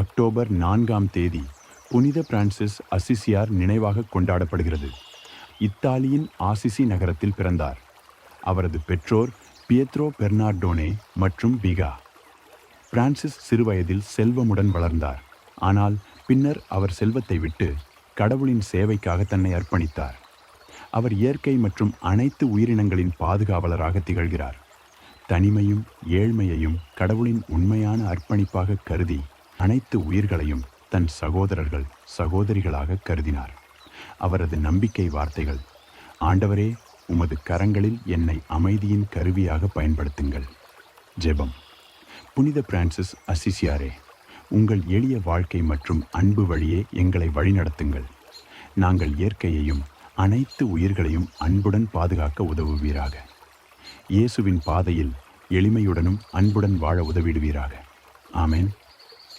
October 4ஆம் தேதி புனித பிரான்சிஸ் அசிசியார் நினைவாக கொண்டாடப்படுகிறது. இத்தாலியின் ஆசிசி நகரத்தில் பிறந்தார். அவரது பெற்றோர் பியத்ரோ பெர்னார்டோனே மற்றும் விகா. பிரான்சிஸ் சிறுவயதில் செல்வமுடன் வளர்ந்தார். ஆனால் பின்னர் அவர் செல்வத்தை விட்டு கடவுளின் சேவைக்காக தன்னை அர்ப்பணித்தார். அவர் இயற்கை மற்றும் அனைத்து உயிரினங்களின் பாதுகாவலராக திகழ்கிறார். தனிமையும் ஏழ்மையையும் கடவுளின் உண்மையான அர்ப்பணிப்பாக கருதி அனைத்து உயிர்களையும் தன் சகோதரர்கள் சகோதரிகளாக கருதினார். அவரது நம்பிக்கை வார்த்தைகள்: ஆண்டவரே, உமது கரங்களில் என்னை அமைதியின் கருவியாக பயன்படுத்துங்கள். ஜெபம். புனித பிரான்சிஸ் அசிசியாரே, உங்கள் எளிய வாழ்க்கை மற்றும் அன்பு வழியே எங்களை வழிநடத்துங்கள். நாங்கள் இயற்கையையும் அனைத்து உயிர்களையும் அன்புடன் பாதுகாக்க உதவுவீராக. இயேசுவின் பாதையில் எளிமையுடனும் அன்புடன் வாழ உதவிடுவீராக. ஆமென்.